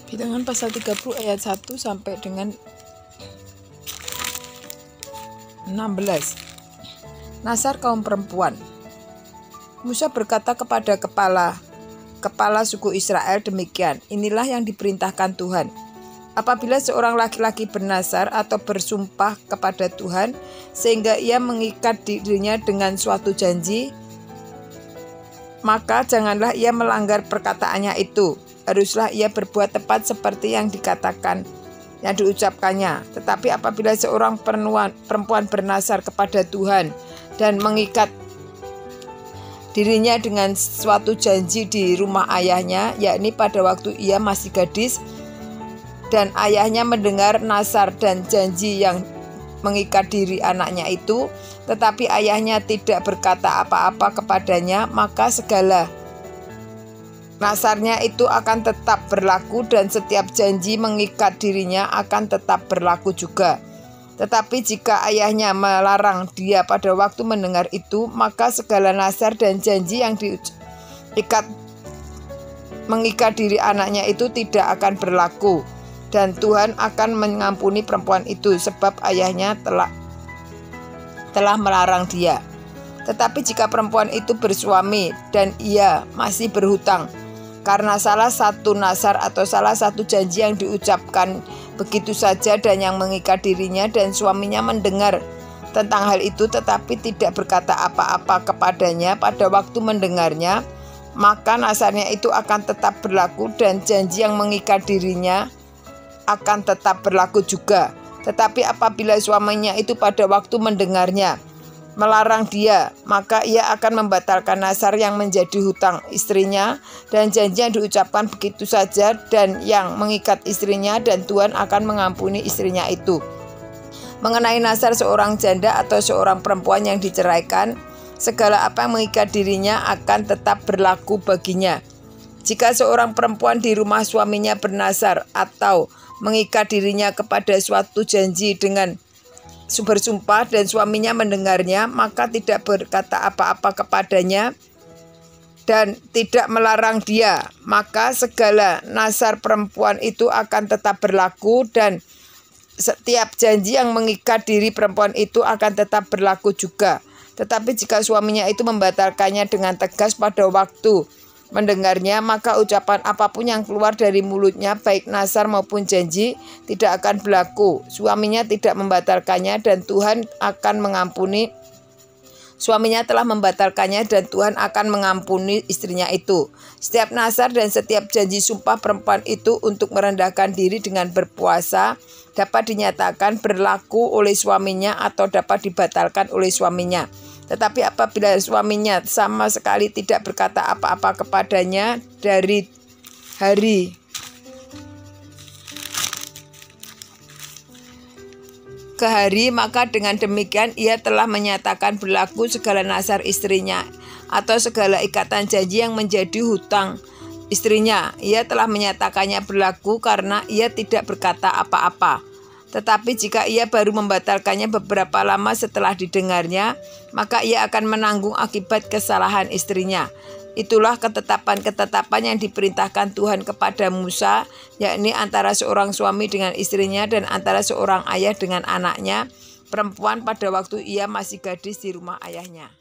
Bilangan pasal 30 ayat 1 sampai dengan 16. Nasar kaum perempuan. Musa berkata kepada kepala suku Israel demikian, inilah yang diperintahkan Tuhan. Apabila seorang laki-laki bernasar atau bersumpah kepada Tuhan sehingga ia mengikat dirinya dengan suatu janji, maka janganlah ia melanggar perkataannya itu. Haruslah ia berbuat tepat seperti yang dikatakan, yang diucapkannya. Tetapi apabila seorang perempuan bernasar kepada Tuhan dan mengikat dirinya dengan suatu janji di rumah ayahnya, yakni pada waktu ia masih gadis, dan ayahnya mendengar nasar dan janji yang mengikat diri anaknya itu, tetapi ayahnya tidak berkata apa-apa kepadanya, maka segala nasarnya itu akan tetap berlaku dan setiap janji mengikat dirinya akan tetap berlaku juga. Tetapi jika ayahnya melarang dia pada waktu mendengar itu, maka segala nasar dan janji yang mengikat diri anaknya itu tidak akan berlaku. Dan Tuhan akan mengampuni perempuan itu sebab ayahnya telah melarang dia. Tetapi jika perempuan itu bersuami dan ia masih berhutang karena salah satu nasar atau salah satu janji yang diucapkan begitu saja dan yang mengikat dirinya, dan suaminya mendengar tentang hal itu tetapi tidak berkata apa-apa kepadanya pada waktu mendengarnya, maka nasarnya itu akan tetap berlaku dan janji yang mengikat dirinya akan tetap berlaku juga. Tetapi apabila suaminya itu pada waktu mendengarnya melarang dia, maka ia akan membatalkan nasar yang menjadi hutang istrinya dan janji yang diucapkan begitu saja dan yang mengikat istrinya, dan Tuhan akan mengampuni istrinya itu. Mengenai nasar seorang janda atau seorang perempuan yang diceraikan, segala apa yang mengikat dirinya akan tetap berlaku baginya. Jika seorang perempuan di rumah suaminya bernasar atau mengikat dirinya kepada suatu janji dengan bersumpah dan suaminya mendengarnya, maka tidak berkata apa-apa kepadanya dan tidak melarang dia, maka segala nasar perempuan itu akan tetap berlaku dan setiap janji yang mengikat diri perempuan itu akan tetap berlaku juga. Tetapi jika suaminya itu membatalkannya dengan tegas pada waktu mendengarnya, maka ucapan apapun yang keluar dari mulutnya, baik nasar maupun janji, tidak akan berlaku. Suaminya tidak membatalkannya dan Tuhan akan mengampuni. Suaminya telah membatalkannya dan Tuhan akan mengampuni istrinya itu. Setiap nasar dan setiap janji sumpah perempuan itu untuk merendahkan diri dengan berpuasa dapat dinyatakan berlaku oleh suaminya atau dapat dibatalkan oleh suaminya. Tetapi apabila suaminya sama sekali tidak berkata apa-apa kepadanya dari hari ke hari, maka dengan demikian ia telah menyatakan berlaku segala nasar istrinya atau segala ikatan janji yang menjadi hutang istrinya. Ia telah menyatakannya berlaku karena ia tidak berkata apa-apa. Tetapi jika ia baru membatalkannya beberapa lama setelah didengarnya, maka ia akan menanggung akibat kesalahan istrinya. Itulah ketetapan-ketetapan yang diperintahkan Tuhan kepada Musa, yakni antara seorang suami dengan istrinya dan antara seorang ayah dengan anaknya perempuan pada waktu ia masih gadis di rumah ayahnya.